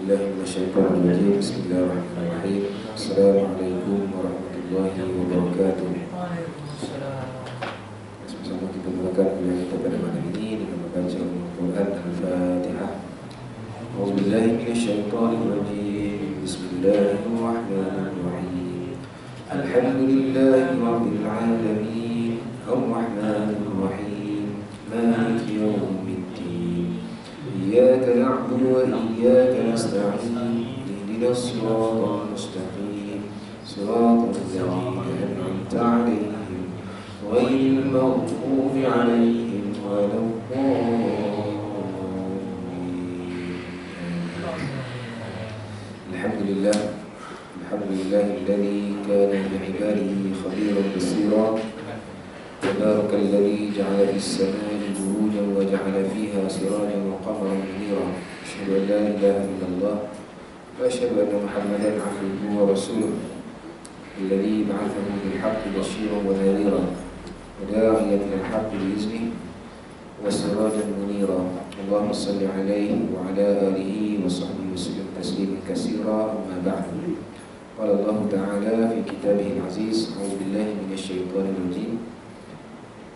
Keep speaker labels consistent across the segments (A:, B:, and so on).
A: بالله من الشيطان الرجيم. بسم الله الرحمن الرحيم. السلام عليكم warahmatullahi wabarakatuh. Sama-sama kita mulakan kuliah kita pada malam ini dengan membaca Al-Quran Al-Fatihah. A'udzubillahi minasyaitonir rajim. Bismillahirrahmanirrahim. Alhamdulillahi rabbil alamin. Ar-Rahmanir Rahim. Maliki yaumiddin. Iyyaka na'budu wa iyyaka nasta'in. Ihdinas siratal mustaqim. Siratal ladzina an'amta 'alaihim ghairil maghdubi 'alaihim waladdallin. Alhamdulillah. Alhamdulillahilladzi kana bi'ibadihi khabiran basira. تبارك الذي جعل في السماء بروجا وجعل فيها سراجا وقمرا منيرا. أشهد أن لا إله إلا الله وأشهد أن محمدا عبده ورسوله الذي بعثه بالحق بشيرا ونذيرا وداعيا إلى الحق بإذنه وسراجا منيرا. اللهم صل عليه وعلى آله وصحبه وسلم تسليما كثيرا. أما بعد، قال الله تعالى في كتابه العزيز: أعوذ بالله من الشيطان الرجيم.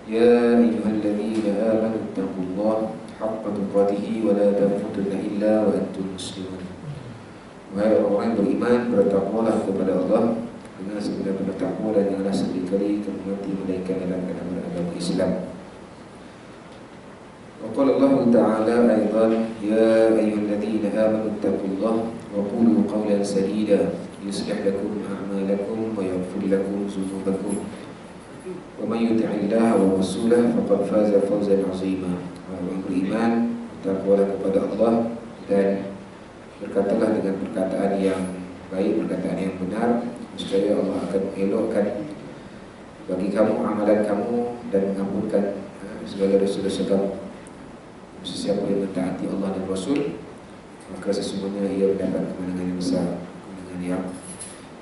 A: يا أيها الذين آمنوا اتقوا الله حق تقاته ولا تموتن إلا وأنتم مسلمون. Wahai orang yang beriman, bertakwalah kepada Allah dengan sebenar-benar takwa dan janganlah sekali-kali kamu mati melainkan dalam keadaan beragama Islam. Wa qala Allah Ta'ala aidan: Ya ayyuhalladzina amanu taqullaha wa qulu qawlan sadida yuslih lakum a'malakum wa yaghfir lakum dzunubakum. Wa may yuti'illaha wa rasulahu faqad faza fawzan 'azima. Orang beriman, bertakwalah kepada Allah dan berkatalah dengan perkataan yang baik, perkataan yang benar, nescaya Allah akan mengelokkan bagi kamu amalan kamu dan mengampunkan segala dosa-dosa kamu. Sesiapa yang mentaati Allah dan Rasul, maka sesungguhnya ia mendapat kemenangan yang besar, kemenangan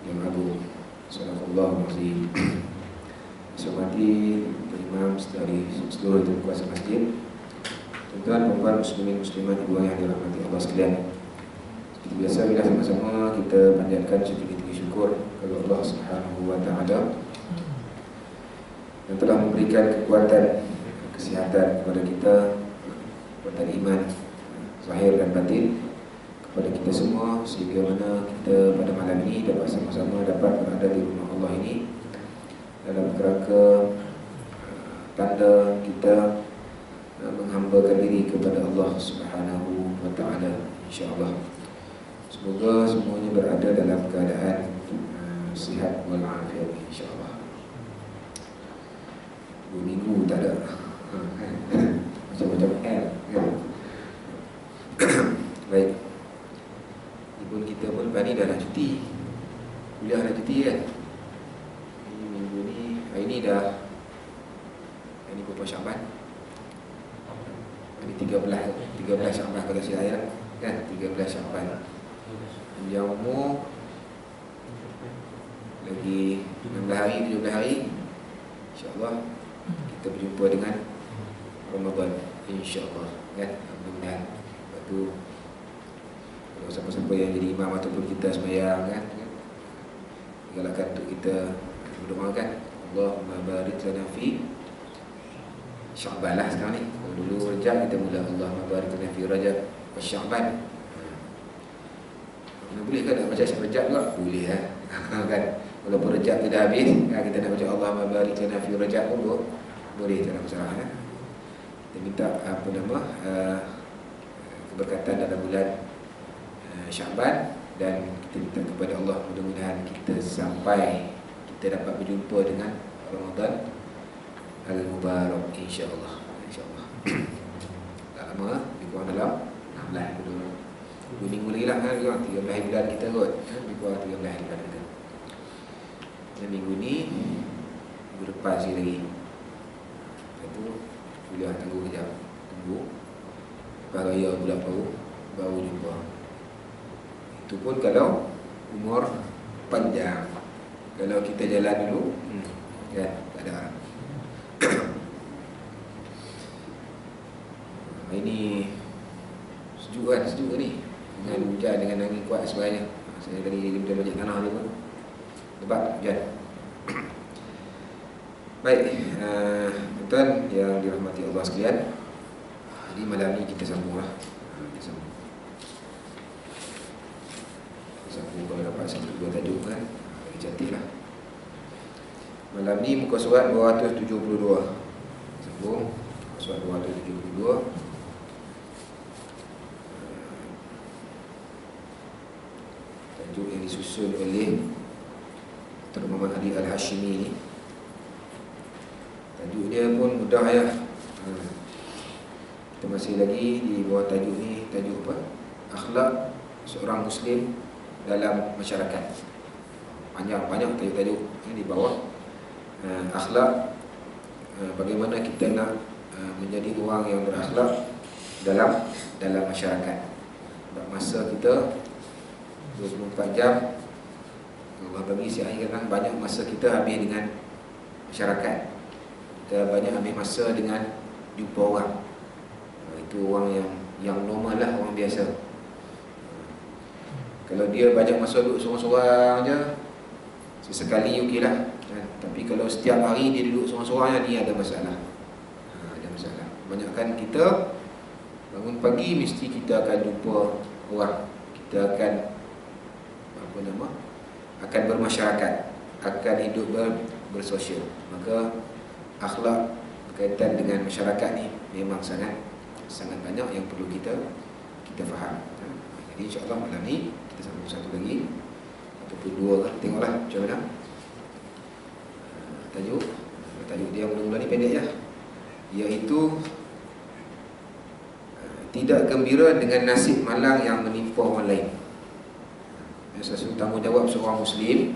A: yang agung. Sadaqallahul azim. Hormati imam dari seluruh kuasa masjid, tuan-tuan, puan-puan, muslimin, muslimat, ibu yang dirahmati Allah sekalian. Seperti biasa, bila sama-sama kita panjatkan setinggi-tinggi syukur kepada Allah Subhanahu wa Ta'ala yang telah memberikan kekuatan, kesihatan kepada kita, kekuatan iman zahir dan batin kepada kita semua, sehingga mana kita pada malam ini dapat sama-sama dapat berada di rumah Allah ini dalam kerangka tanda kita menghambakan diri kepada Allah Subhanahu wa Ta'ala, insya-Allah. Semoga semuanya berada dalam keadaan sihat walafiat, insya-Allah. 2 minggu tak ada macam-macam kan. Baik. Ibu kita pun lepas ni dah nak cuti. Kuliah dah cuti kan. Minggu ni, hari ni dah, hari ni berapa Syaban? Hari 13 Syaban kalau saya kan, 13 Syaban. Yang umur lagi 16 hari, 17 hari, insya-Allah kita berjumpa dengan Ramadan, insya-Allah kan. Mudah-mudahan lepas tu kalau siapa-siapa yang jadi imam ataupun kita sembahyang kan, galakkan untuk kita berdoakan, Allahumma barik lana fi Sya'ban lah sekarang ni. Kalau dulu Rajab kita mula Allahumma barik lana fi Rajab wa Sya'ban. Boleh ke nak baca Rajab juga? Boleh kan. Walaupun Rajab tidak habis, kita nak baca Allahumma barik lana fi Rajab pun boleh, tak ada masalah kan. Kita minta keberkatan dalam bulan Sya'ban, dan kita minta kepada Allah mudah-mudahan kita sampai kita dapat berjumpa dengan Ramadan Al-Mubarak, insya-Allah. Insya-Allah. Tak lama, lebih kurang dalam 2 minggu lagi lah kan, 13 bulan kita kot. Lebih kurang 13 bulan kita. Dan minggu ni, minggu depan sekali lagi. Lepas tu, kuliah tunggu kejap. Tunggu. Lepas raya bulan baru jumpa. Itu pun kalau umur panjang. Kalau kita jalan dulu, kan, tak ada. Ini sejuk kan, sejuk ni. dengan hujan, dengan angin kuat sebagainya. Saya tadi dia banyak tanah ni pun lebat hujan. Baik, tuan yang dirahmati Allah sekalian, jadi malam ni kita sambunglah. Kita sambung kalau dapat satu dua tajuk kan, cantiklah. Malam ni muka surat 272. Sambung muka surat 272. Tajuk yang disusun oleh Dr. Muhammad Ali Al-Hashimi ni. Tajuk dia pun mudah ya. Kita masih lagi di bawah tajuk ni. Tajuk apa? Akhlak seorang Muslim dalam masyarakat. Banyak tajuk-tajuk di bawah. Akhlak, bagaimana kita nak menjadi orang yang berakhlak dalam masyarakat. Masa kita 24 jam Allah bagi si akhir kan, banyak masa kita habis dengan masyarakat. Kita banyak ambil masa dengan jumpa orang. Itu orang yang normal lah, orang biasa. Kalau dia banyak masa duduk sorang-sorang je, sesekali okey lah. Tapi kalau setiap hari dia duduk sorang-sorang, ni ada masalah. Ada masalah. Banyakkan kita bangun pagi mesti kita akan jumpa orang. Kita akan akan bermasyarakat, akan hidup bersosial. Maka akhlak berkaitan dengan masyarakat ni memang sangat banyak yang perlu kita faham. Jadi insya-Allah malam ni kita sambung satu lagi ataupun dua kan, tengoklah macam mana. Tajuk dia mula-mula ni pendek je, iaitu tidak gembira dengan nasib malang yang menimpa orang lain. Sesuatu tanggungjawab seorang Muslim,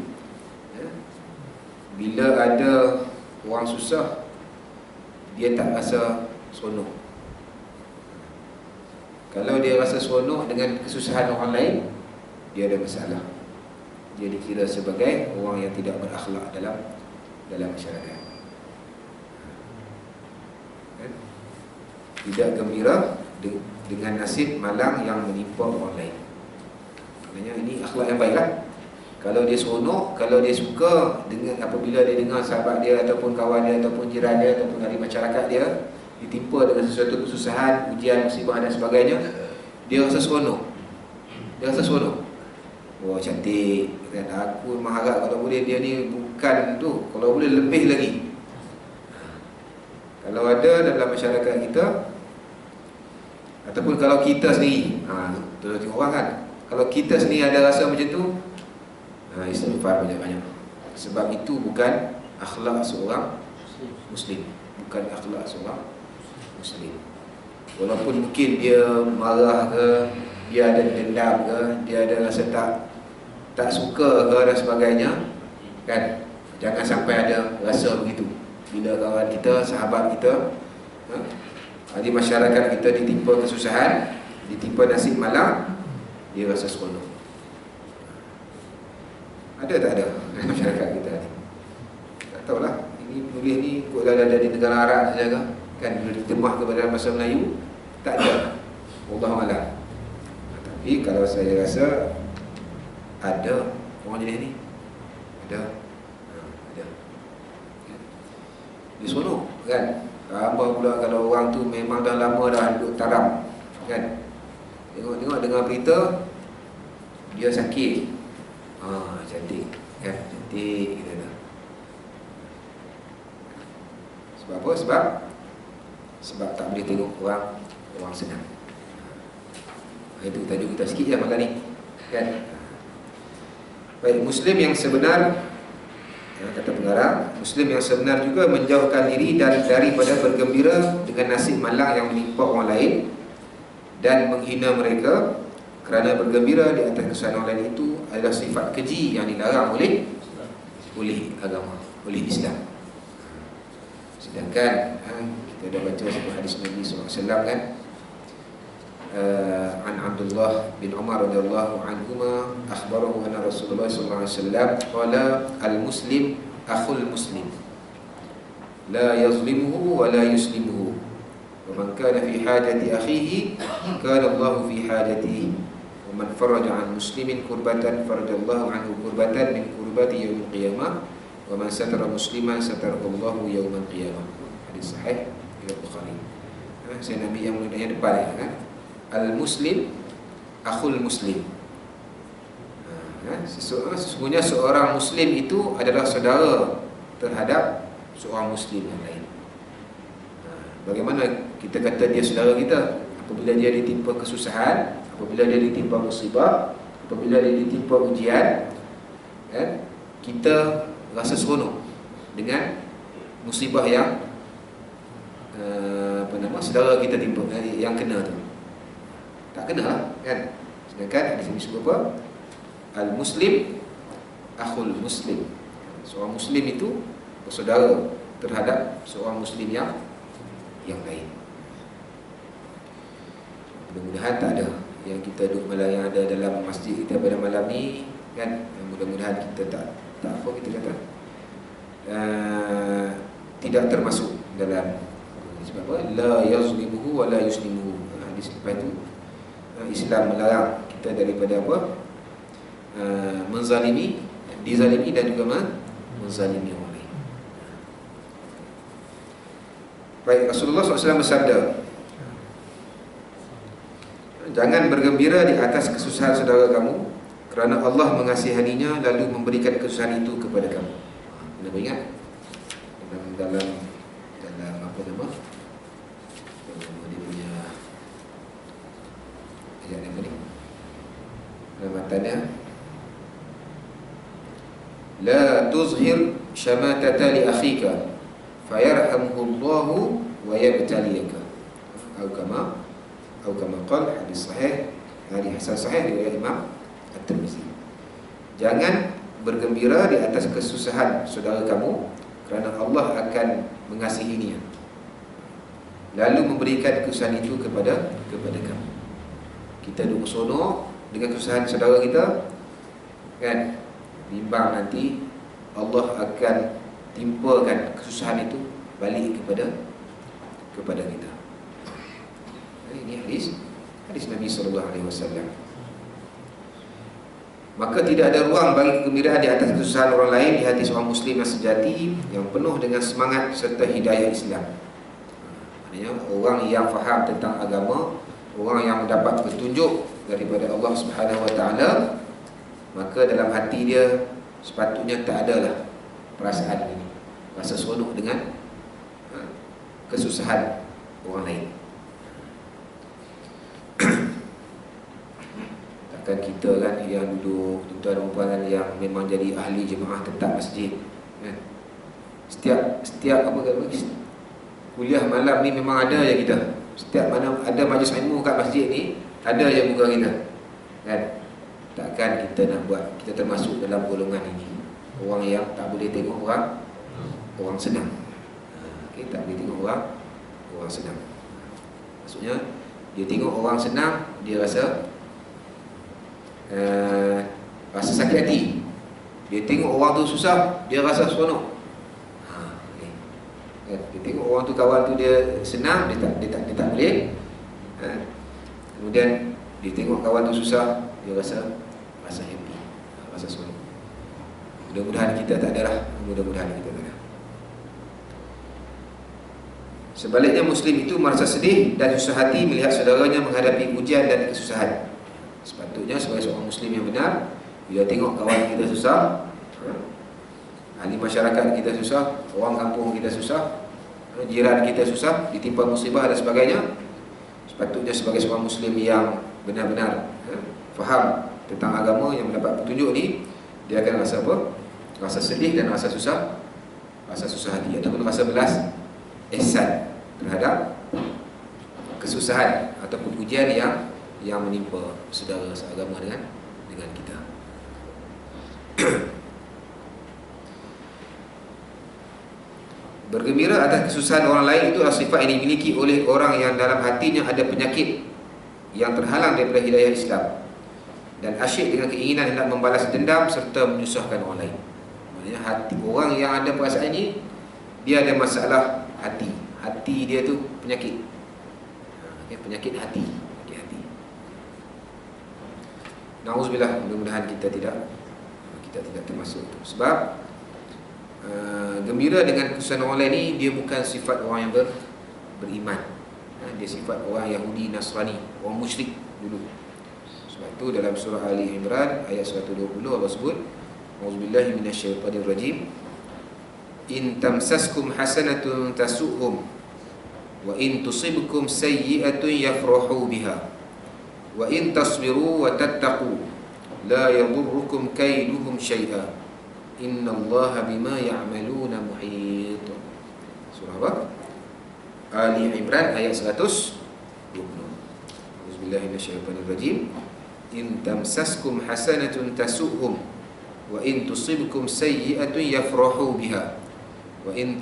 A: bila ada orang susah, dia tak rasa seronok. Kalau dia rasa seronok dengan kesusahan orang lain, dia ada masalah. Dia dikira sebagai orang yang tidak berakhlak dalam masyarakat. Tidak gembira dengan nasib malang yang menimpa orang lain. Maknanya ini akhlak yang baik lah. Kalau dia seronok, kalau dia suka dengan apabila dia dengar sahabat dia ataupun kawan dia ataupun jiran dia ataupun ahli masyarakat dia ditimpa dengan sesuatu kesusahan, ujian, musibah dan sebagainya, dia rasa seronok. Oh cantik kan, aku memang harap kalau boleh dia ni bukan tu, kalau boleh lebih lagi. Kalau ada dalam masyarakat kita ataupun kalau kita sendiri, tengok orang kan, kalau kita sendiri ada rasa macam tu, istighfar banyak-banyak. Sebab itu bukan akhlak seorang Muslim. Bukan akhlak seorang Muslim. Walaupun mungkin dia marah ke, dia ada dendam ke, dia ada rasa tak suka ke dan sebagainya, kan? Jangan sampai ada rasa begitu. Bila kawan kita, sahabat kita, di masyarakat kita ditimpa kesusahan, ditimpa nasib malang, dia rasa seronok. Ada tak ada dalam masyarakat kita ni? Tak tahulah. Ini penulis ni kot dah ada di negara Arab saja kan, bila diterjemah kepada bahasa Melayu tak ada. Wallahualam. Tapi kalau saya rasa ada orang jenis ni. Ada. Dia seronok kan. Apa pula kalau orang tu memang dah lama dah duduk taram kan. Tengok dengar berita dia sakit. Cantik kan, cantik gitu dah. Sebab apa? Sebab tak boleh tengok orang senang. Itu tajuk kita sikit je malam ni kan. Baik, Muslim yang sebenar, kata pengarang, Muslim yang sebenar juga menjauhkan diri daripada bergembira dengan nasib malang yang menimpa orang lain dan menghina mereka, kerana bergembira di atas kesusahan orang lain itu adalah sifat keji yang dilarang oleh agama, oleh Islam. Sedangkan kita dah baca sebuah hadis Nabi SAW kan, an Abdullah bin Umar radhiyallahu anhuma akhbarahu anna Rasulullah sallallahu alaihi wasallam qala al-muslim akhul muslim la yazlimuhu wa la yuslimuhu wa man kana fi hajati akhihi kana Allah fi hajatihi wa man faraja an muslimin kurbatan farajallahu anhu kurbatan min kurbati yaumil qiyamah wa man satara musliman satarallahu yaumal qiyamah. Hadis sahih riwayat Bukhari. Saya Nabi yang mulanya depan ya kan. Al-muslim akhul muslim. Sesungguhnya seorang muslim itu adalah saudara terhadap seorang muslim yang lain. Bagaimana kita kata dia saudara kita? Apabila dia ditimpa kesusahan, apabila dia ditimpa musibah, apabila dia ditimpa ujian, kita rasa seronok dengan musibah yang saudara kita timpa, yang kena tu. Tak kena lah kan. Sedangkan di sini sebut apa? Al-muslim akhul muslim. Seorang muslim itu bersaudara terhadap seorang muslim yang lain. Mudah-mudahan tak ada yang kita duduk malam yang ada dalam masjid kita pada malam ni kan. Mudah-mudahan kita tak apa kita kata tidak termasuk dalam, sebab apa? La yazlimuhu wa la yuslimuhu. Hadis lepas itu Islam melarang kita daripada apa? Menzalimi, dizalimi dan juga menzalimi orang lain. Baik, Rasulullah SAW bersabda, jangan bergembira di atas kesusahan saudara kamu, kerana Allah mengasihaninya lalu memberikan kesusahan itu kepada kamu. Anda ingat dalam apa nama dia punya ayat apa ni, dalam matanya, la tuzhir syamatata li akhika fayarhamuhullahu wa yabtaliyaka, atau kama qala, hadis sahih, hadis hasan sahih riwayat Imam At-Tirmizi. Jangan bergembira di atas kesusahan saudara kamu, kerana Allah akan mengasihinya lalu memberikan kesusahan itu kepada kamu. Kita duduk seronok dengan kesusahan saudara kita kan, bimbang nanti Allah akan timpakan kesusahan itu balik kepada kita. Ini hadis Nabi SAW. Maka tidak ada ruang bagi kegembiraan di atas kesusahan orang lain di hati seorang muslim yang sejati, yang penuh dengan semangat serta hidayah Islam. Maksudnya orang yang faham tentang agama, orang yang mendapat petunjuk daripada Allah Subhanahu Wa Taala, maka dalam hati dia sepatutnya tak adalah perasaan ini, rasa seronok dengan kesusahan orang lain. Takkan kita kan yang duduk tuan-tuan dan puan yang memang jadi ahli jemaah tetap masjid kan? Setiap apa kuliah malam ni memang ada je kita. Setiap mana ada majlis ilmu kat masjid ni, ada je muka kita kan. Takkan kita nak buat kita termasuk dalam golongan ini, orang yang tak boleh tengok orang senang. Okay, tak boleh tengok orang senang. Maksudnya dia tengok orang senang, dia rasa sakit hati. Dia tengok orang tu susah, dia rasa seronok. Dia tengok orang tu, kawan tu dia senang, dia tak boleh. Kemudian dia tengok kawan tu susah, dia rasa happy, rasa seronok. Mudah-mudahan kita tak ada lah. Mudah-mudahan kita tak ada. Sebaliknya muslim itu merasa sedih dan susah hati melihat saudaranya menghadapi ujian dan kesusahan. Sepatutnya sebagai seorang muslim yang benar, bila tengok kawan kita susah, ahli masyarakat kita susah, orang kampung kita susah, jiran kita susah, ditimpa musibah dan sebagainya, sepatutnya sebagai seorang muslim yang benar-benar faham tentang agama, yang mendapat petunjuk ni, dia akan rasa apa? Rasa sedih dan rasa susah hati, ataupun rasa belas ihsan terhadap kesusahan ataupun ujian yang menimpa saudara seagama dengan kita. Bergembira atas kesusahan orang lain itu adalah sifat yang dimiliki oleh orang yang dalam hatinya ada penyakit yang terhalang daripada hidayah Islam dan asyik dengan keinginan hendak membalas dendam serta menyusahkan orang lain. Maksudnya hati orang yang ada perasaan ini, dia ada masalah hati. Hati dia tu penyakit. Penyakit hati. Nauzubillah, mudah-mudahan kita tidak termasuk itu. Sebab gembira dengan kesusahan orang lain ni dia bukan sifat orang yang beriman. Dia sifat orang Yahudi, Nasrani, orang musyrik dulu. Sebab itu dalam surah Ali Imran ayat 120 Allah sebut, auzubillahi minasyaitonir rajim, in tamsaskum hasanatun tasu'hum wa in tusibkum sayyi'atun yafrahu biha wa in tasbiru wa tattaqu la yadurrukum kaiduhum syai'a innallaha bima ya'maluna muhit. Surah apa? Ali Imran ayat 120. Auzubillahi minasyaitonir rajim. In tamsaskum hasanatun tasu'hum wa in tusibkum sayyi'atun yafrahu biha wa in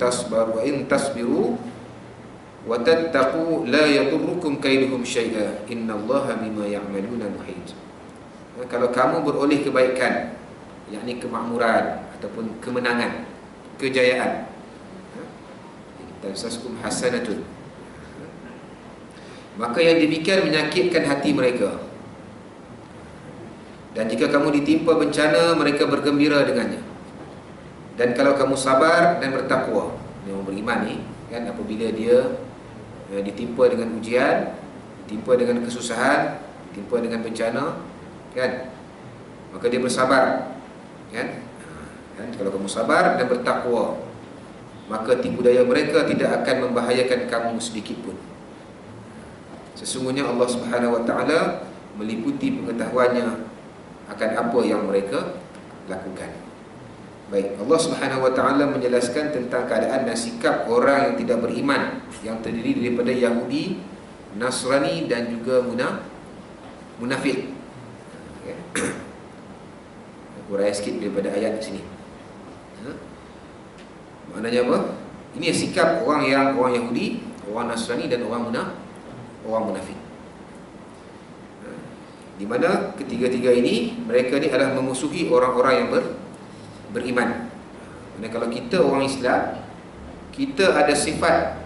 A: tasbiru wa tattaqu la yadurrukum kaiduhum syai'a innallaha bima ya'maluna muhit. Kalau kamu beroleh kebaikan, yakni kemakmuran ataupun kemenangan, kejayaan, tamsaskum hasanatun, maka yang demikian menyakitkan hati mereka. Dan jika kamu ditimpa bencana, mereka bergembira dengannya. Dan kalau kamu sabar dan bertakwa, dia orang beriman ni kan, apabila dia ditimpa dengan ujian, ditimpa dengan kesusahan, ditimpa dengan bencana kan, maka dia bersabar kan. Kalau kamu sabar dan bertakwa, maka tipu daya mereka tidak akan membahayakan kamu sedikit pun. Sesungguhnya Allah Subhanahu wa taala meliputi pengetahuannya akan apa yang mereka lakukan. Baik, Allah Subhanahu wa taala menjelaskan tentang keadaan dan sikap orang yang tidak beriman, yang terdiri daripada Yahudi, Nasrani dan juga munafik. Aku uraikan sikit daripada ayat di sini. Maknanya apa? Ini sikap orang Yahudi, orang Nasrani dan orang munafik. Di mana ketiga-tiga ini, mereka ni adalah memusuhi orang-orang yang beriman. Karena kalau kita orang Islam, kita ada sifat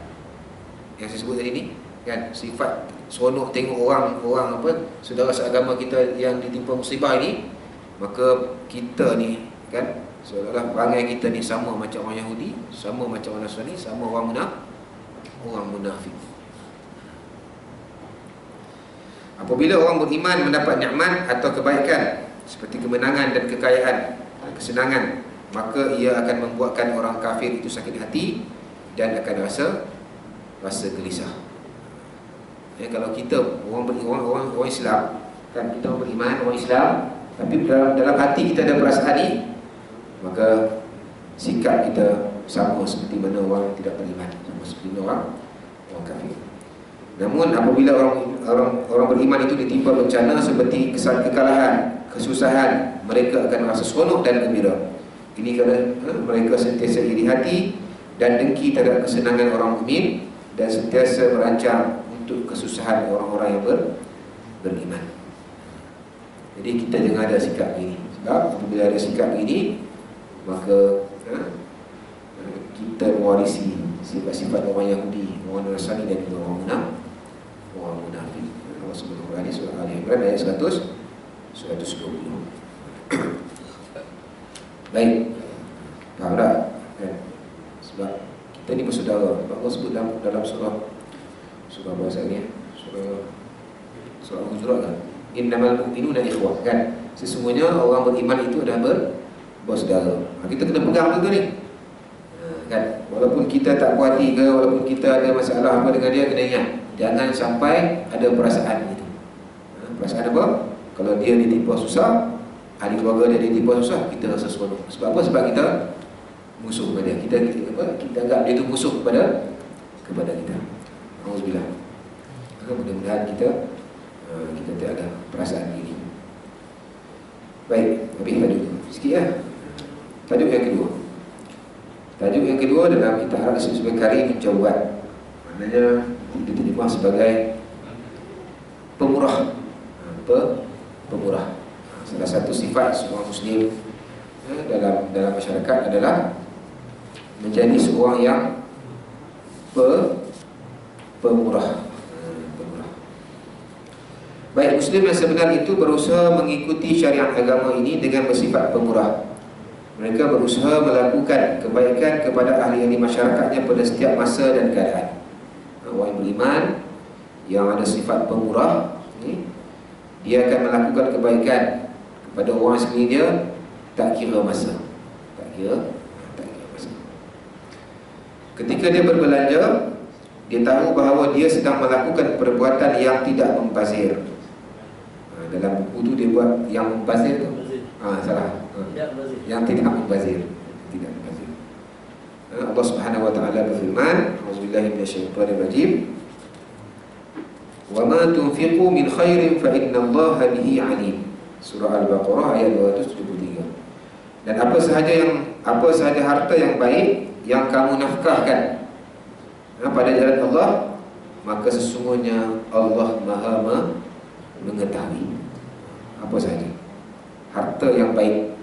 A: yang saya sebut tadi ni kan, sifat seronok tengok orang apa, saudara seagama kita yang ditimpa musibah ini, maka kita ni kan seolah-olah perangai kita ni sama macam orang Yahudi, sama macam orang Nasrani, sama orang munafik. Apabila orang beriman mendapat nikmat atau kebaikan seperti kemenangan dan kekayaan, kesenangan, maka ia akan membuatkan orang kafir itu sakit hati dan akan rasa gelisah. Kalau kita orang Islam kan, kita beriman, orang Islam, tapi dalam hati kita ada perasaan ni, maka sikap kita sama seperti mana orang tidak beriman, sama seperti orang kafir. Namun apabila orang beriman itu ditimpa bencana seperti kekalahan, kesusahan, mereka akan merasa seronok dan gembira. Ini kerana mereka sentiasa iri hati dan dengki terhadap kesenangan orang mukmin dan sentiasa merancang untuk kesusahan orang-orang yang beriman. Jadi kita jangan ada sikap ini. Sebab apabila ada sikap ini, maka kita mewarisi sifat-sifat orang Yahudi, orang Nasrani dan juga orang munafik. Allah sebut Quran surah Ali Imran ayat 120. Baik, faham tak? Sebab kita ni bersaudara. Allah sebut dalam surah apa ni? Surah Hujurat kan? Innamal mu'minuna ikhwah kan? Sesungguhnya orang beriman itu adalah bersaudara. Kita kena pegang betul ni. Kan? Walaupun kita tak puas hati ke, walaupun kita ada masalah apa dengan dia, kena ingat, jangan sampai ada perasaan itu. Perasaan apa? Kalau dia ditimpa susah, ahli keluarga dia ditimpa susah, kita rasa seronok. Sebab apa? Sebab kita musuh kepada dia. Kita anggap dia itu musuh kepada kita. Alhamdulillah. Mudah-mudahan kita tak ada perasaan ini. Baik, habis tajuk sikit ya. Tajuk yang kedua dalam kita harap disebut sebagai kari menjawab. Maknanya diterjemah sebagai pemurah. Pemurah. Salah satu sifat seorang Muslim dalam masyarakat adalah menjadi seorang yang pemurah. Baik Muslim yang sebenar itu berusaha mengikuti syariat agama ini dengan bersifat pemurah. Mereka berusaha melakukan kebaikan kepada ahli-ahli masyarakatnya pada setiap masa dan keadaan. Orang yang beriman yang ada sifat pemurah, dia akan melakukan kebaikan kepada orang sekeliling dia, tak kira masa. Tak kira masa. Ketika dia berbelanja, dia tahu bahawa dia sedang melakukan perbuatan yang tidak membazir. Dalam buku tu dia buat yang membazir tu. Salah. Yang tidak membazir. Tidak membazir. Allah Subhanahu wa taala berfirman, "A'udzubillahi minasyaitonirrajim. Wa ma tunfiqu min khairin fa innallaha bihi 'alim." Surah Al-Baqarah ayat 273. Dan apa sahaja harta yang baik yang kamu nafkahkan pada jalan Allah, maka sesungguhnya Allah Maha mengetahui. Apa sahaja harta yang baik.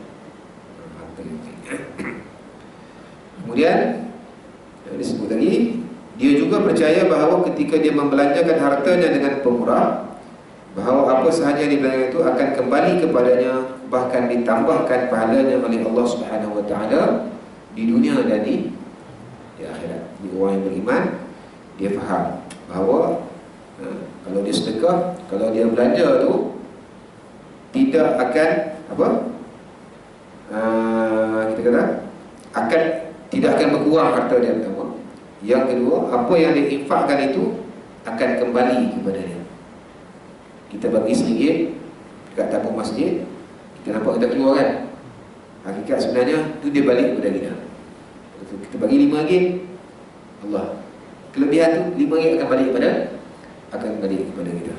A: Kemudian disebut lagi, dia juga percaya bahawa ketika dia membelanjakan hartanya dengan pemurah, bahawa apa sahaja yang dibelanjakan itu akan kembali kepadanya, bahkan ditambahkan pahalanya oleh Allah Subhanahu wa taala di dunia dan di akhirat. Jadi orang yang beriman, dia faham bahawa kalau dia sedekah, kalau dia belanja tu tidak akan tidak akan berkurang harta dia pertama. Yang kedua, apa yang dia infakkan itu akan kembali kepada dia. Kita bagi RM1 dekat tabung masjid, kita nampak kita keluar kan. Hakikat sebenarnya tu dia balik kepada kita. Kita bagi RM5, Allah, kelebihan tu RM5 akan balik kepada kita.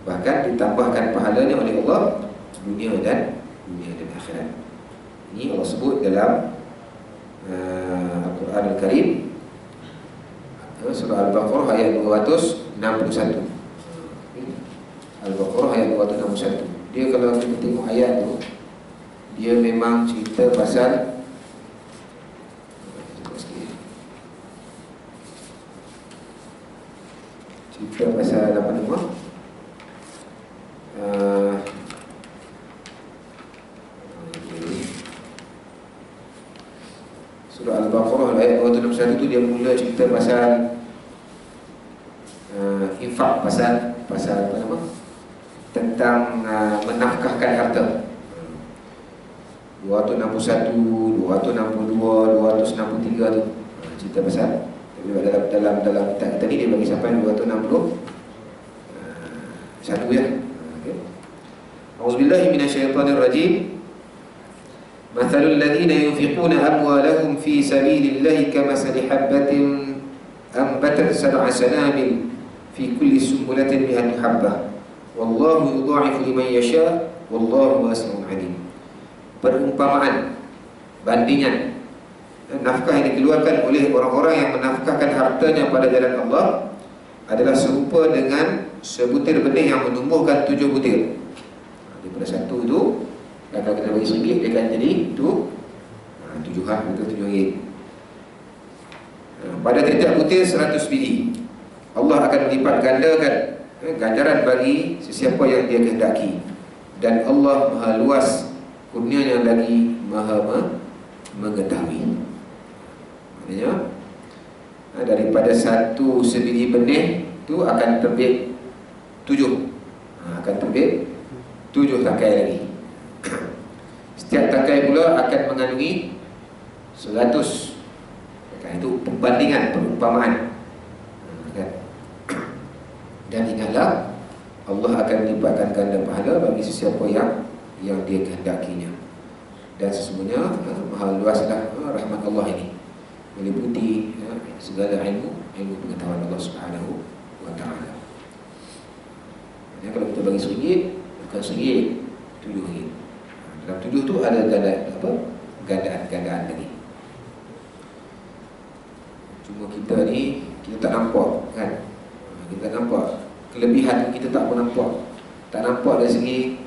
A: Bahkan ditambahkan pahalanya oleh Allah dunia dan akhirat. Ini Allah sebut dalam Al-Quran Al-Karim, surah Al-Baqarah ayat 261. Al-Baqarah ayat 261. Dia kalau kita tengok ayat tu, dia memang cerita pasal apa nama? Surah Al-Baqarah ayat 261 tu dia mula cerita pasal infak, pasal apa nama? Tentang menafkahkan harta. 261, 262, 263 tu cerita pasal dalam kitab kita ni dia bagi sampai 261 ya. Okey. A'udzubillahi minasyaitonirrajim. Mathalul ladzina yunfiquna amwalahum fi sabilillahi kamathali habbatin anbatat sab'a sanabil fi kulli sumbulatin mi'atu habbah wallahu yudha'ifu liman yasha wallahu wasi'un 'alim. Perumpamaan, bandingan nafkah yang dikeluarkan oleh orang-orang yang menafkahkan hartanya pada jalan Allah adalah serupa dengan sebutir benih yang menumbuhkan 7 butir. Daripada satu tu, kalau kita bagi RM1, dia akan jadi tu 7 ringgit. Pada tiap butir 100 biji. Allah akan melipat gandakan ganjaran bagi sesiapa yang dia kehendaki. Dan Allah Maha luas kurnianya lagi Maha mengetahui. Maksudnya daripada satu sebiji benih tu akan terbit 7. Akan terbit 7 tangkai lagi. Setiap tangkai pula akan mengandungi 100. Itu perbandingan, perumpamaan. Dan ingatlah, Allah akan melipatkan ganda pahala bagi sesiapa yang dia kehendakinya. Dan sesungguhnya Maha luaslah rahmat Allah ini, meliputi segala ilmu pengetahuan Allah Subhanahu wa ta'ala. Kalau kita bagi RM1, bukan RM1, RM7. Dalam 7 tu ada gandaan lagi. Cuma kita ni, kita tak nampak kan. Kita tak nampak kelebihan, kita tak pun nampak. Tak nampak dari segi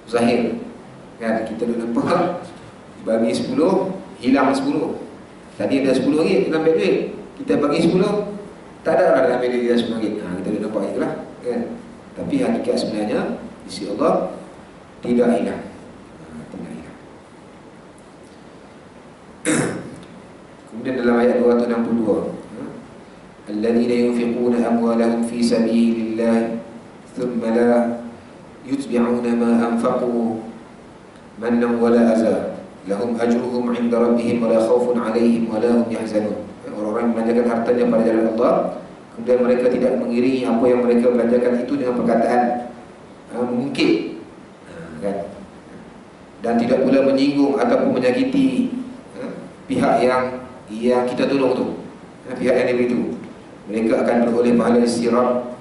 A: zahir kan. Kita dah nampak bagi 10, hilang 10. Tadi ada RM10, kita ambil duit, kita bagi 10, Tak ada orang dalam diri dia RM10. Kita dah nampak itulah, kan? Tapi hakikat sebenarnya di sisi Allah tidak hilang. Tidak hilang. Kemudian dalam ayat 262, alladzina yunfiquna amwalahum fi sabilillah thumma la yutbi'una ma anfaqu mannan wala azab lahum ajruhum 'inda rabbihim wala khaufun 'alaihim wala hum yahzanun. Orang-orang yang belanjakan hartanya pada jalan Allah, kemudian mereka tidak mengiringi apa yang mereka belanjakan itu dengan perkataan mungkit, kan? Dan tidak pula menyinggung ataupun menyakiti pihak yang kita tolong tu, pihak yang diberi itu. Mereka akan beroleh pahala istirak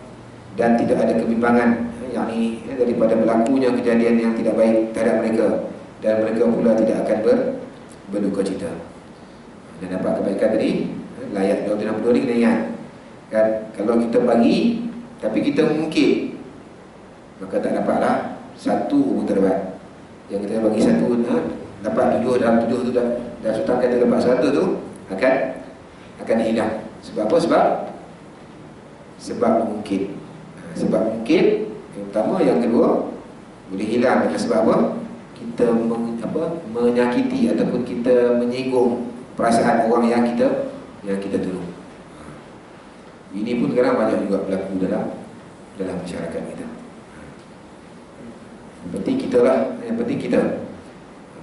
A: dan tidak ada kebimbangan, yakni daripada berlakunya kejadian yang tidak baik terhadap mereka, dan mereka pula tidak akan berduka cita. Dan dapat kebaikan tadi, ayat 262 ni kena ingat, kan? Kalau kita bagi tapi kita mungkin, maka tak dapatlah satu pun terdapat. Yang kita bagi satu dapat 7, dalam 7 tu dah sultan kata dapat 100 tu akan hilang. Sebab apa? Sebab mungkin. Sebab mungkin yang pertama, yang kedua boleh hilang dengan sebab apa? Kita menyakiti ataupun kita menyinggung perasaan orang yang kita tolong. Ini pun kadang banyak juga berlaku dalam masyarakat kita. Yang penting kita lah, yang penting kita.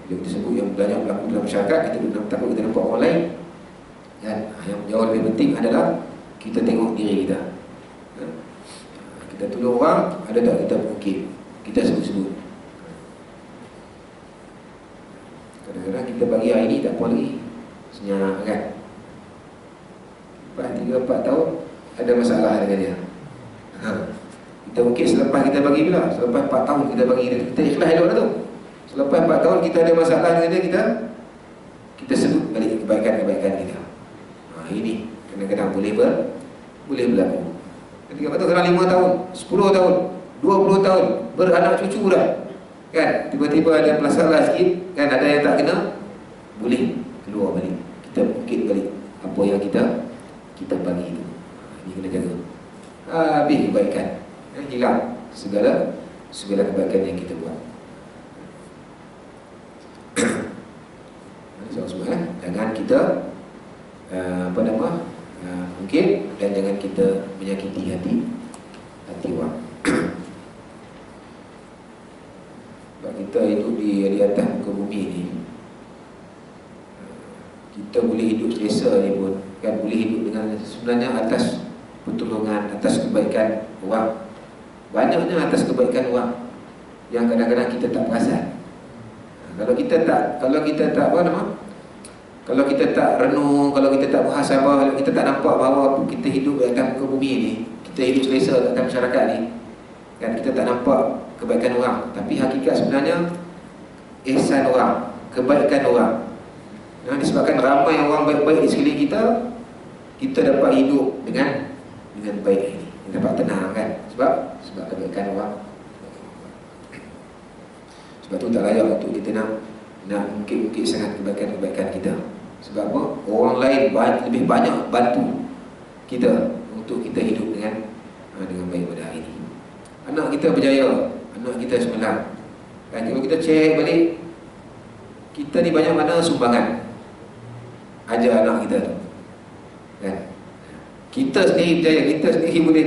A: Bila kita sebut yang banyak berlaku dalam masyarakat, kita takut kita nampak orang lain, dan yang jauh lebih penting adalah kita tengok diri kita. Kita tolong orang, ada tak kita mungkin kita sebut-sebut. Kadang-kadang kita bagi hari ni tak apa lagi, senyap, kan? Lepas 3-4 tahun ada masalah dengan dia. Kita mungkin selepas kita bagi bila, selepas 4 tahun kita bagi dia, kita ikhlas elok dah tu. Selepas 4 tahun kita ada masalah dengan dia, kita sebut balik kebaikan-kebaikan kita. Ini kadang-kadang boleh berlaku. Ketika betul kena 5 tahun, 10 tahun, 20 tahun, beranak cucu dah, kan? Tiba-tiba ada masalah sikit, kan? Ada yang tak kena, boleh keluar balik. Kita mungkin balik apa yang kita bagi itu. Ini kena jaga. Habis kebaikan, hilang segala kebaikan yang kita buat. Jangan kita mungkin, dan jangan kita menyakiti hati orang. Sebab kita hidup di atas muka bumi ni, kita boleh hidup selesa ni pun, kan? Boleh hidup dengan sebenarnya atas pertolongan, atas kebaikan orang. Banyaknya atas kebaikan orang yang kadang-kadang kita tak perasan. Kalau kita tak renung, kalau kita tak muhasabah, kalau kita tak nampak bahawa kita hidup di atas muka bumi ni, kita hidup selesa di atas masyarakat ni, kan? Kita tak nampak kebaikan orang, tapi hakikat sebenarnya ihsan orang, kebaikan orang. Disebabkan ramai orang baik-baik di sekeliling kita dapat hidup dengan baik ini, dapat tenang, kan? Sebab kebaikan orang. Sebab tu tak layak untuk kita nak mungkin sangat kebaikan-kebaikan kita. Sebab apa? Orang lain lebih banyak bantu kita untuk kita hidup dengan baik pada hari ini. Anak kita berjaya, anak kita semalam, kan? Kalau kita cek balik, kita ni banyak mana sumbangan ajar anak kita tu, kan? Kita sendiri berjaya, kita sendiri boleh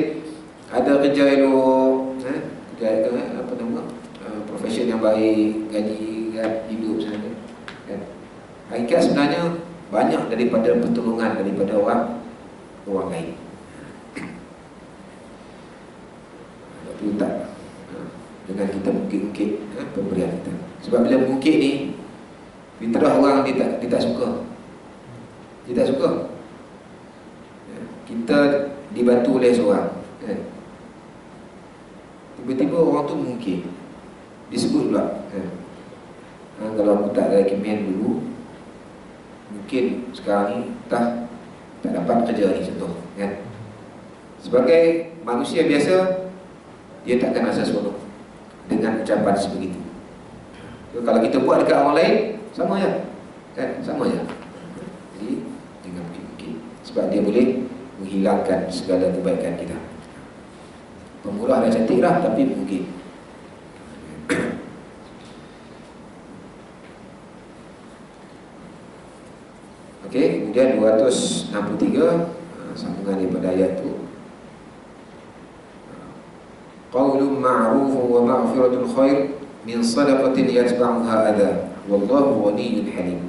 A: ada kerja elok, kerja profession yang baik, gaji, kan? Hidup sana, kan? Hakikat sebenarnya banyak daripada pertolongan daripada orang lain. Itu tak dengan kita mungkin pemberian kita. Sebab bila mungkin ni, fitrah orang dia tak suka. Dia tak suka kita dibantu oleh seorang, kan? Tiba-tiba orang tu mungkin disebut pula, kan? Kalau aku tak ada kemian dulu, mungkin sekarang ni tak dapat kerja ni, contoh, kan? Sebagai manusia biasa, dia takkan rasa seronok dengan ucapan sebegitu. Kalau kita buat dekat orang lain, sama je, kan? Sama je. Jadi dengan mungkin sebab dia boleh menghilangkan segala kebaikan kita. Pemurah dah cantik lah, tapi mungkin. Okey, kemudian 263 sambungan daripada ayat tu. Qaulun ma'rufun wa maghfiratul khair min sadaqatin yatba'uha adha wallahu ghaniyyun halim.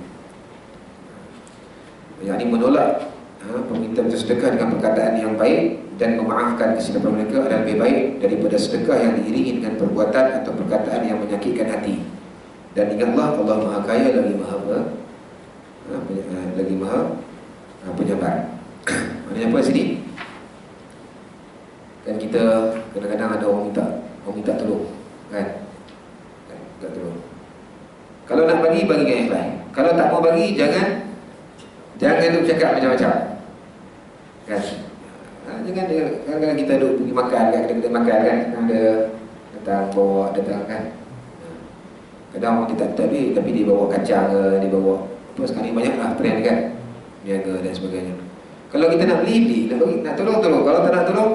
A: Yang ini menolak permintaan sedekah dengan perkataan yang baik dan memaafkan kesilapan mereka adalah lebih baik daripada sedekah yang diiringi dengan perbuatan atau perkataan yang menyakitkan hati. Dan ingatlah Allah Maha Kaya lagi Maha penyabar. Maksudnya apa sini? Dan kita kadang-kadang ada orang minta tolong, kan? Minta tolong. Kalau nak bagi dengan yang lain. Kalau tak mau bagi, jangan duk cakap macam-macam, kan? Jangan kadang-kadang kita duk pergi makan kat kedai makan, kan? Ada datang bawa kan? Kadang orang kita tak duit, tapi dia bawa kacang ke, dia bawa apa, sekarang ni banyaklah trend, kan? Niaga dan sebagainya. Kalau kita nak beli, nak tolong. Kalau tak nak tolong,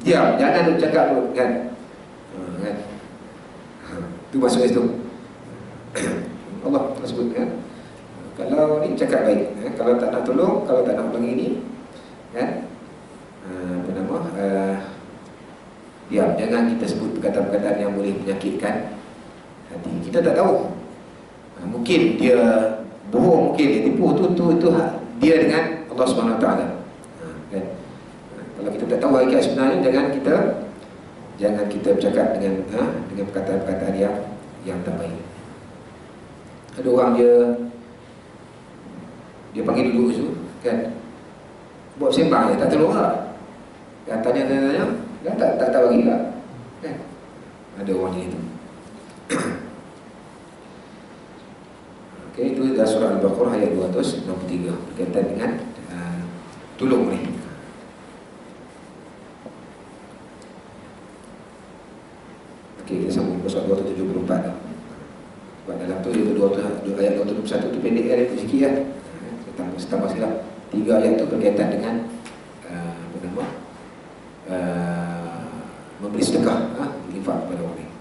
A: diam, jangan duk cakap dulu, kan? Kan? Itu maksud itu. Allah sebut, kan? Kalau ni cakap baik, kalau tak nak tolong, kalau tak nak bagi ni, kan? Diam, jangan kita sebut perkataan-perkataan yang boleh menyakitkan hati. Kita tak tahu. Mungkin dia bohong, mungkin dia tipu, itu dia dengan Allah SWT, kan? Kalau kita tak tahu hakikat sebenarnya, jangan kita bercakap dengan perkataan-perkataan yang tak baik. Ada orang dia panggil dulu tu, kan? Buat sembang je, tak tolong lah. Kan, tanya, kan tak bagi lah, kan? Ada orang macam itu. Okey, itu adalah surah Al-Baqarah ayat 263 berkaitan dengan tolong ni. Okey, kita sambung ke surah 274 dah. Sebab dalam tu ayat 271 tu pendek kan, itu sikit lah. Tambah silap 3 ayat tu berkaitan dengan memberi sedekah, infak kepada orang lain.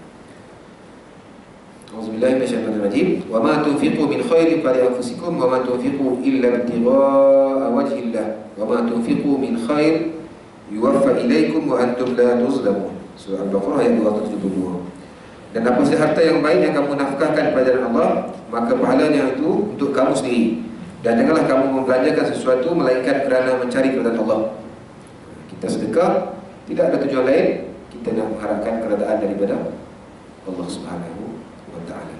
A: Auzubillahi minasyaitonir rajim. Wa ma tunfiqu min khairin fali anfusikum wa ma tunfiqu illa ibtigha'a wajhillah wa ma tunfiqu min khair yuwaffa ilaikum wa antum la tuzlamun. Surah Al-Baqarah ayat 272. Dan apa sahaja harta yang baik yang kamu nafkahkan pada jalan Allah, maka pahalanya itu untuk kamu sendiri. Dan janganlah kamu membelanjakan sesuatu melainkan kerana mencari keridaan Allah. Kita sedekah tidak ada tujuan lain, kita nak mengharapkan keridaan daripada Allah Subhanahu wa taala.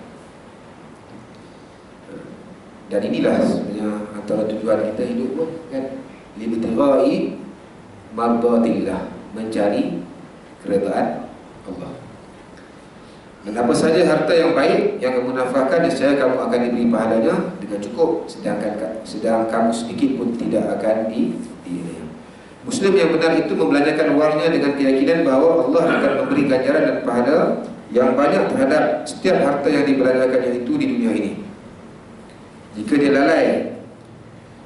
A: Dan inilah sebenarnya antara tujuan kita hidup pun, kan? Libtigha'i mardatillah, mencari keridaan Allah. Dan apa saja harta yang baik yang kamu nafkahkan, nescaya kamu akan diberi pahalanya dengan cukup, sedang kamu sedikit pun tidak akan diberi. Muslim yang benar itu membelanjakan wangnya dengan keyakinan bahawa Allah akan memberi ganjaran dan pahala yang banyak terhadap setiap harta yang dibelanjakannya itu di dunia ini. Jika dia lalai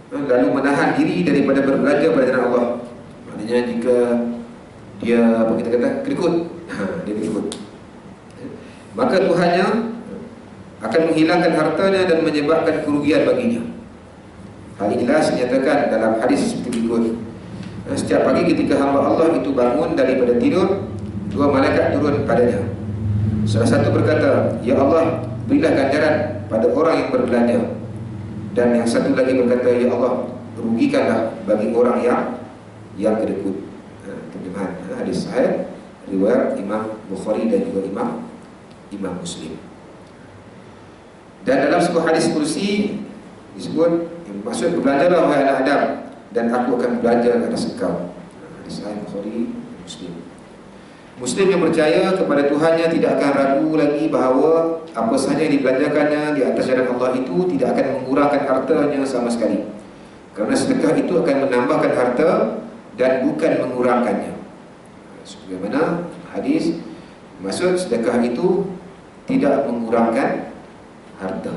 A: lalu menahan diri daripada berbelanja pada jalan Allah, maknanya jika dia kita kata kerikut, dia kerikut, maka Tuhannya akan menghilangkan hartanya dan menyebabkan kerugian baginya. Hal ini jelas dinyatakan dalam hadis seperti berikut. Setiap pagi ketika hamba Allah itu bangun daripada tidur, 2 malaikat turun padanya. Salah satu berkata, "Ya Allah, berilah ganjaran pada orang yang berbelanja." Dan yang satu lagi berkata, "Ya Allah, rugikanlah bagi orang yang kedekut." Terjemahan hadis sahih riwayat Imam Bukhari dan juga Imam Muslim. Dan dalam sebuah hadis kursi disebut, maksud berbelanjalah wahai anak Adam, dan aku akan belanja atas engkau. Hadis sahih Bukhari, Muslim. Muslim yang percaya kepada Tuhannya tidak akan ragu lagi bahawa apa sahaja yang dibelanjakannya di atas jalan Allah itu tidak akan mengurangkan hartanya sama sekali. Kerana sedekah itu akan menambahkan harta dan bukan mengurangkannya. Sebagaimana hadis, maksud sedekah itu tidak mengurangkan harta.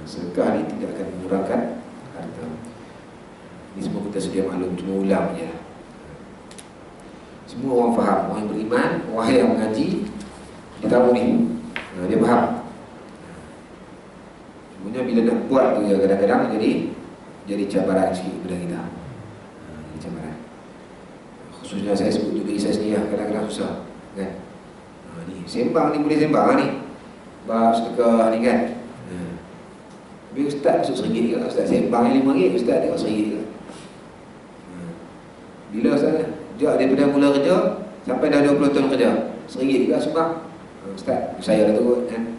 A: Sedekah ini tidak akan mengurangkan harta. Ini semua kita sedia maklum, cuma ulang je lah. Semua orang faham, orang yang beriman, orang yang mengaji, dia tahu ni, dia faham. Sebenarnya bila nak buat tu ya, kadang-kadang jadi cabaran sikit kepada kita. Jadi cabaran. Khususnya saya sebut juga saya sendiri lah, kadang-kadang susah kan. Ni sembang ni boleh sembang ni, bab sedekah ni kan. Tapi ustaz masuk RM1 ke? Ustaz sembang ni RM5, ustaz tengok RM1 ke? Bila ustaz sejak daripada mula kerja sampai dah 20 tahun kerja, RM1 juga sumbang. Ustaz, saya dah turut kan.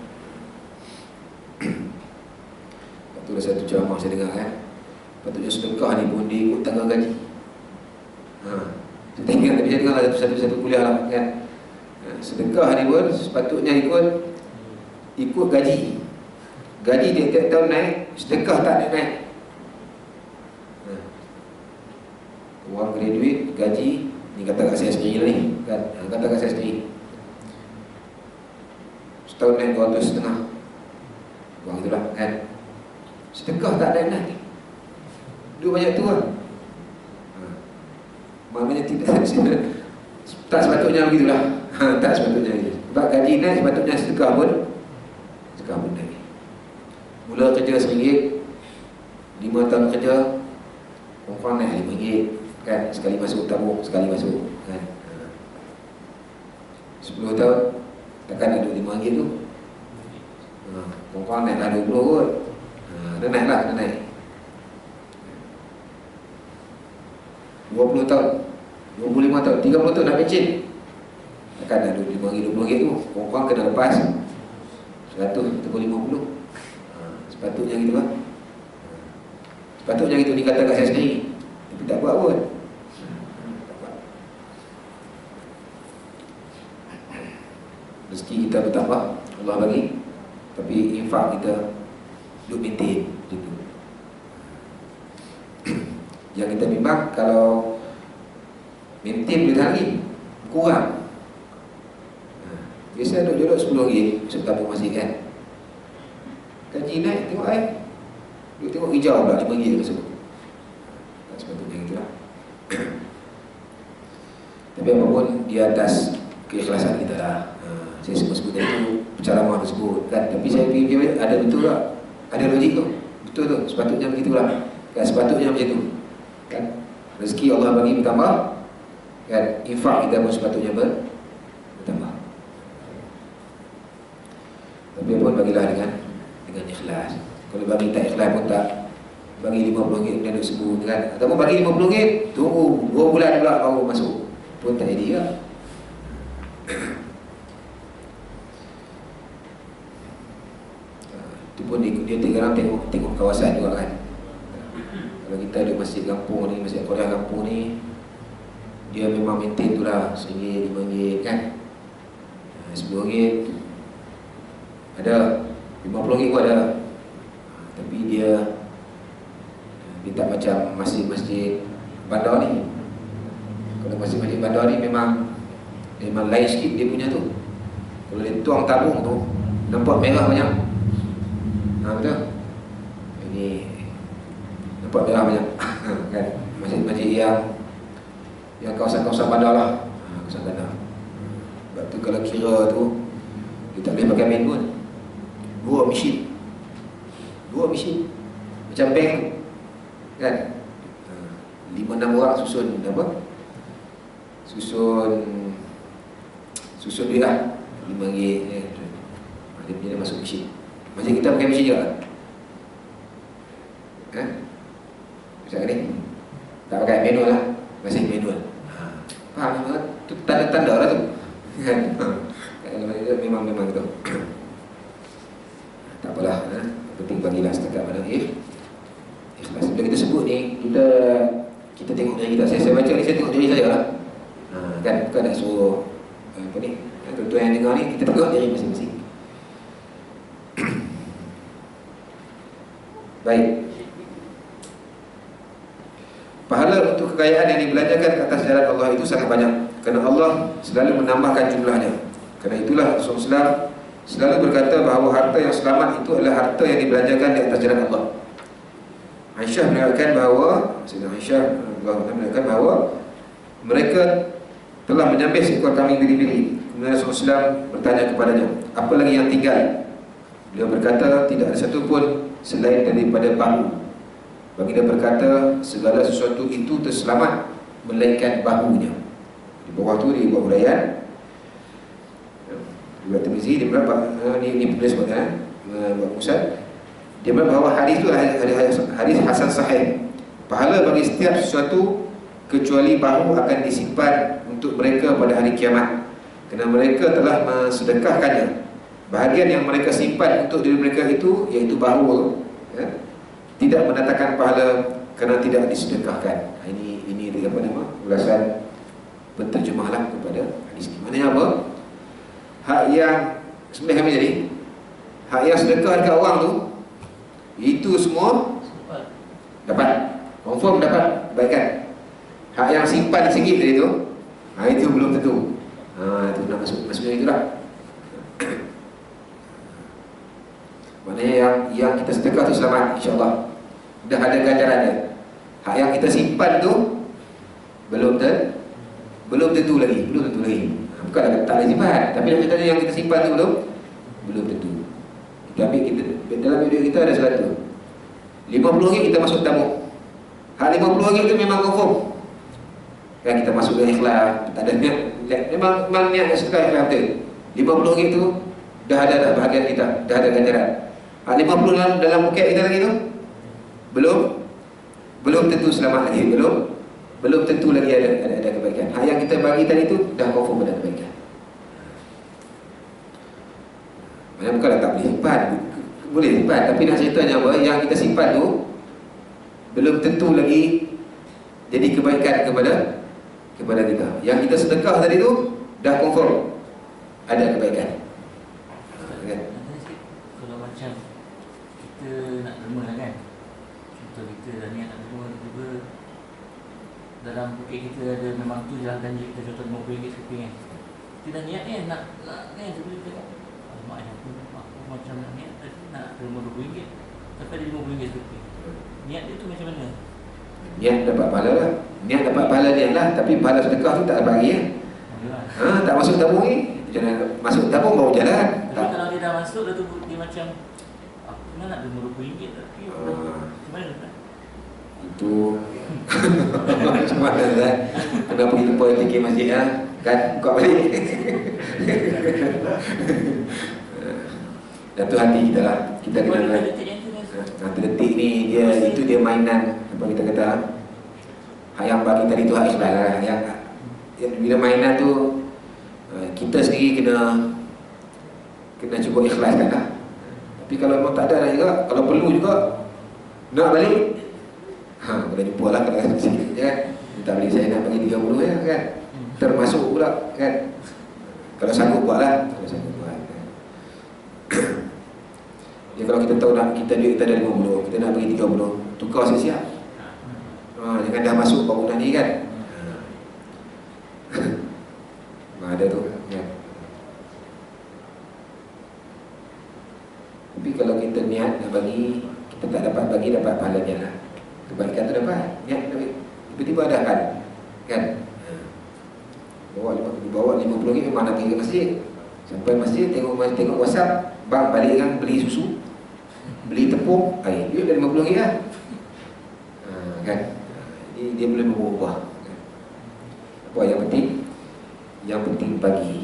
A: Itu dah satu ceramah saya dengar kan. Patutnya sedekah ni pun dia ikut tanggal gaji. Saya tengok tapi saya dengar lah satu kuliah lah kan. Sedekah ni pun sepatutnya ikut gaji. Gaji tiap-tiap tahun naik, sedekah tak naik. Orang graduate gaji ni, kata kat saya sendiri lah ni kan. Kata kat saya sendiri setahun naik 200,500 uang itulah kan. Sedekah tak naik. Duit banyak tu lah. Maknanya tak sepatutnya begitulah. Tak sepatutnya gitu. Sebab gaji naik, sepatutnya sedekah pun naik. Mula kerja RM1, 5 tahun kerja confirm naik RM5 kan. Sekali masuk tabung, sekali masuk kan. 10 tahun takkan nak duit RM5 tu. Confirm naik dah 20 kot. Dah naik lah, dah naik. 20 tahun, 25 tahun, 30 tahun nak pencen, takkan nak duit RM5, RM20 tu. Confirm kena lepas 100 ataupun 50. Sepatutnya gitu kan. Sepatutnya gitu dikata kat saya sendiri. Tapi tak buat pun. Rezeki kita bertambah, Allah bagi. Tapi infak kita duk maintain gitu. Yang kita bimbang kalau maintain boleh lagi kurang. Biasa duk jodoh RM10 masuk tabung masih kan. Gaji naik, tengok dia tengok hijau pula RM5 masuk. Tak sepatutnya gitulah. Tapi apapun di atas keikhlasan kita lah. Saya sebut itu penceramah tersebut kan. Tapi saya fikir ada betul tak? Ada logik tu. Betul tu, sepatutnya begitulah kan. Sepatutnya macam tu kan. Rezeki Allah bagi bertambah kan. Infak kita pun sepatutnya bertambah. Tapi pun bagilah dengan ikhlas. Kalau bagi tak ikhlas pun tak, bagi RM50 dan duit sebut kan. Ataupun bagi RM50, tunggu 2 bulan pula baru masuk, pun tak jadi lah. Itu pun dia tengok kawasan juga kan. Kalau kita ada masjid kampung ni, masjid Al-Quran kampung ni, dia memang maintain tu lah RM1, RM5 kan. RM10 ada, RM50 pun ada. Tapi dia tak macam masjid-masjid bandar ni. Kalau masjid-masjid bandar ni memang lain sikit dia punya tu. Kalau dia tuang tabung tu nampak merah banyak. Betul? Ini nampak merah banyak kan. Masjid-masjid yang kawasan-kawasan bandar lah. Kawasan bandar. Sebab tu kalau kira tu dia tak boleh pakai main pun. Dua mesin macam bank kan. 5-6 orang susun apa? Susun duit lah RM5 dia punya masuk mesin. Macam kita pakai mesin juga kan? Macam ni tak pakai manual lah, masih manual. Faham tak? Tu tanda-tanda lah tu kan. Memang tu. Tak apalah, penting bagilah setakat mana ikhlas. Bila kita sebut ni, kita tengok diri kita. Saya baca ni, saya tengok diri saya lah. Kan, bukan nak suruh apa ni, tuan-tuan yang dengar ni, kita tengok diri masing-masing. Baik. Pahala untuk kekayaan yang dibelanjakan ke atas jalan Allah itu sangat banyak, kerana Allah selalu menambahkan jumlahnya. Kerana itulah Rasulullah selalu berkata bahawa harta yang selamat itu adalah harta yang dibelanjakan di atas jalan Allah. Aisyah mengatakan bahawa Sayyidah Aisyah mengatakan bahawa mereka telah menyembelih seekor kambing biri-biri. Kemudian Rasulullah SAW bertanya kepadanya, apa lagi yang tinggal? Beliau berkata, tidak ada satu pun selain daripada bahu. Baginda berkata, segala sesuatu itu terselamat melainkan bahunya. Di bawah tu dia buat huraian. Riwayat Tirmizi dia berapa? Ini penulis buat Ustaz. Dia berkata bahawa hadis itu hadis hasan sahih. Pahala bagi setiap sesuatu kecuali bahu akan disimpan untuk mereka pada hari kiamat, kerana mereka telah mensedekahkannya. Bahagian yang mereka simpan untuk diri mereka itu, iaitu bahu, ya, tidak mendatangkan pahala kerana tidak disedekahkan. Ini apa nama? Ulasan penterjemahlah kepada hadis ini. Maknanya apa? Hak yang sebenarnya kami jadi hak yang sedekah dekat orang tu, itu semua dapat, confirm dapat kebaikan. Hak yang simpan sikit tadi tu, itu belum tentu. Itu nak masuknya itulah. Maknanya yang kita sedekah tu selamat, insya-Allah. Dah ada ganjaran dia. Hak yang kita simpan tu belum tentu lagi. Bukan tak ada simpan, tapi nak kata yang kita simpan tu belum tentu. Kita ambil, dalam duit kita ada 100. RM50 kita masuk tabung. Hak RM50 tu memang confirm. Kan kita masuk dengan ikhlas, tak ada niat. Memang niat sedekah ikhlas betul. RM50 tu dah ada bahagian kita, dah ada ganjaran. Hak RM50 dalam poket kita lagi tu belum tentu selamat lagi, belum tentu lagi ada kebaikan. Hak yang kita bagi tadi tu dah confirm ada kebaikan. Maknanya bukanlah tak boleh simpan, boleh simpan, tapi nak ceritanya apa, yang kita simpan tu belum tentu lagi jadi kebaikan kepada kita. Yang kita sedekah tadi tu dah confirm ada kebaikan. Kan?
B: Kalau macam kita nak derma lah kan, contoh kita dah niat nak derma, tiba dalam poket kita ada memang tu jalan janji kita, contoh RM50 sekeping kan, kita dah niat kan nak kan, sebelum kita tengok aku macam nak niat tadi nak derma RM20 tapi ada RM50 sekeping. Niat dia tu macam mana?
A: Niat dapat pahala lah. Niat dapat pahala niat lah, tapi pahala sedekah tu tak ada bagi ya. Tak masuk tabung ni. Jangan masuk tabung baru jalan.
B: Tapi kalau dia dah masuk dah tu dia macam aku memang nak derma RM20 tapi macam mana kan?
A: Itu macam mana kan? Kena pergi tempat fikir masjid lah. Kan buka balik. Dan tu hati kita lah. Kita kena detik ni dia mainan apa kita kata. Hak yang bagi tadi tu hak ikhlas lah. Yang bila mainan tu kita sendiri kena cuba ikhlaskan lah. Tapi kalau memang tak ada juga, kalau perlu juga nak balik, kena jumpa lah kalau rasa sikit kan. Tak boleh saya nak bagi 30 ya kan. Termasuk pula kan. Kalau sanggup buat lah. Ya, kalau kita tahu nak kita duit kita ada 50, kita nak bagi 30, tukar siap-siap. Jangan dah masuk bangunan ni kan. Ada tu kan. Tapi kalau kita niat nak bagi, kita tak dapat bagi, dapat pahalanya lah. Kebaikan tu dapat, niat tiba-tiba ada kan. Bawa RM50 memang nak pergi ke masjid. Sampai masjid tengok WhatsApp, bang balik kan beli susu, beli tepung, duit dah RM50 lah. Kan. Jadi dia boleh berubah. Apa yang penting? Yang penting bagi.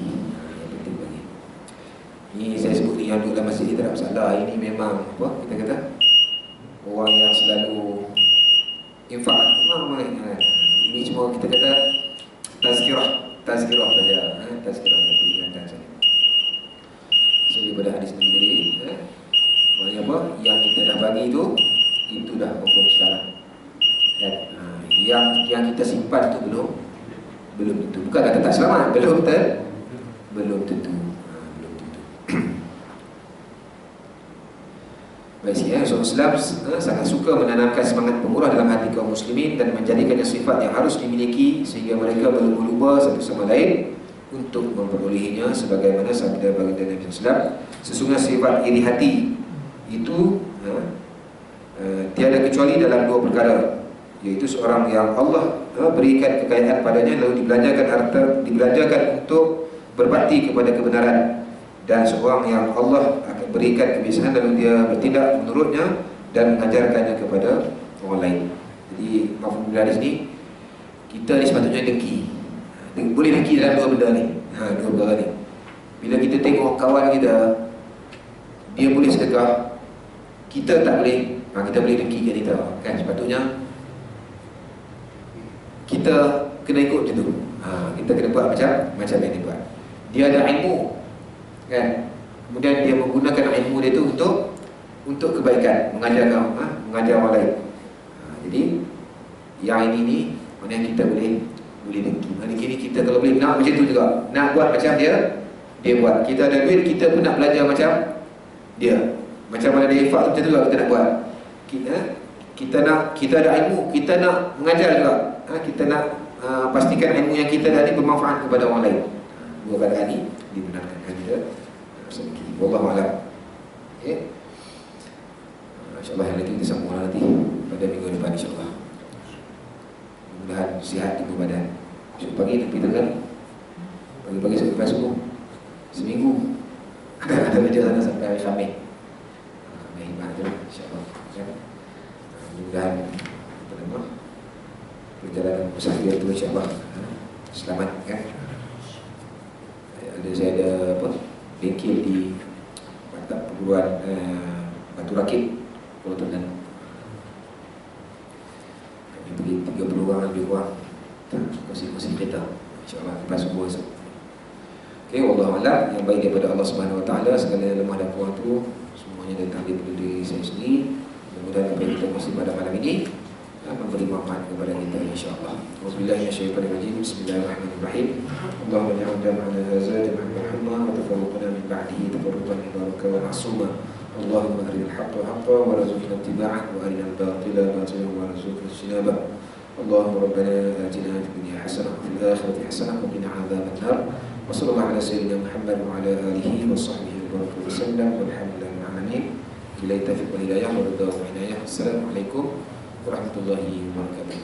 A: Ini saya sebut ni yang duduk dalam masjid ni tak ada masalah. Ini memang apa kita kata orang yang selalu infak. Ini cuma kita kata tazkirah saja. Tazkirah yang peringatan saja. So daripada hadis Nabi tadi, maknanya apa? Yang kita dah bagi itu dah hukum sekarang. Dan yang kita simpan tu belum tentu. Bukan kata tak selamat, belum tentu. Baik, Rasulullah sangat suka menanamkan semangat pemurah dalam hati kaum muslimin dan menjadikannya sifat yang harus dimiliki sehingga mereka berlumba-lumba satu sama lain untuk memperolehinya, sebagaimana sabda baginda Nabi SAW, sesungguhnya sifat iri hati itu tiada kecuali dalam dua perkara, iaitu seorang yang Allah berikan kekayaan padanya lalu dibelanjakan harta, dibelanjakan untuk berbakti kepada kebenaran, dan seorang yang Allah akan berikan kebiasaan lalu dia bertindak menurutnya dan mengajarkannya kepada orang lain. Jadi mafhum dari sini, kita ni sepatutnya dengki. Boleh dengki dalam dua benda ni. Dua perkara ni. Bila kita tengok kawan kita, dia boleh sedekah, kita tak boleh, kita boleh dengki kat kita. Kan sepatutnya kita kena ikut macam tu. Kita kena buat macam yang dia buat. Dia ada ilmu, kan? Kemudian dia menggunakan ilmu dia tu untuk kebaikan, mengajar orang lain. Jadi yang ini ni mana kita boleh dengki. Mana kini kita kalau boleh nak macam tu juga, nak buat macam dia buat. Kita ada duit, kita pun nak belajar macam dia. Macam mana dia infak, macam tu juga kita nak buat. Kita ada ilmu, kita nak mengajar juga. Kita nak pastikan ilmu yang kita ada ni bermanfaat kepada orang lain. Dua keadaan ni dibenarkan kita. Wallahu a'lam. Okey. InsyaAllah yang lagi kita sambung nanti pada minggu depan insyaAllah. Mudah-mudahan sihat di badan. Esok pagi tepi tu kan, pagi-pagi selepas subuh, seminggu ada kerja sana sampai hari Khamis. Hikmah tu insyaAllah. Mudah-mudahan perjalanan musafir tu insyaAllah selamat, kan. Saya ada bengkel di Maktab Perguruan Batu Rakit, Pulau Terengganu. Kami pergi 30 orang, lebih kurang, kongsi-kongsi kereta insyaAllah lepas subuh esok. Okay, wallahualam. Yang baik daripada Allah Subhanahu Wa Taala, segala lemah dan kurang tu semuanya datang daripada diri saya sendiri. Mudah-mudahan apa yang kita kongsi pada malam ini memberi manfaat kepada kita insyaAllah. Wabillahi minasyaitanir rajim. Bismillahirrahmanirrahim. Allahumma ja'al jam'ana hadza jam'an marhuma wa tafarruqana min ba'dihi tafarruqan mubaraka wa ma'suma. Allahumma arina al-haqqa haqqan wa warzuqna ittiba'ah wa arina al-batila batilan wa warzuqna ijtinabah. Allahumma rabbana atina fid dunya hasanah wa fil akhirati hasanah wa qina 'adzaban nar. Wa sallallahu ala sayyidina Muhammad wa ala alihi wa sahbihi wa baraka wa sallam. Walhamdulillahil alamin. Billahi taufiq wal hidayah wa ridha wa inayah. Assalamualaikum warahmatullahi wabarakatuh.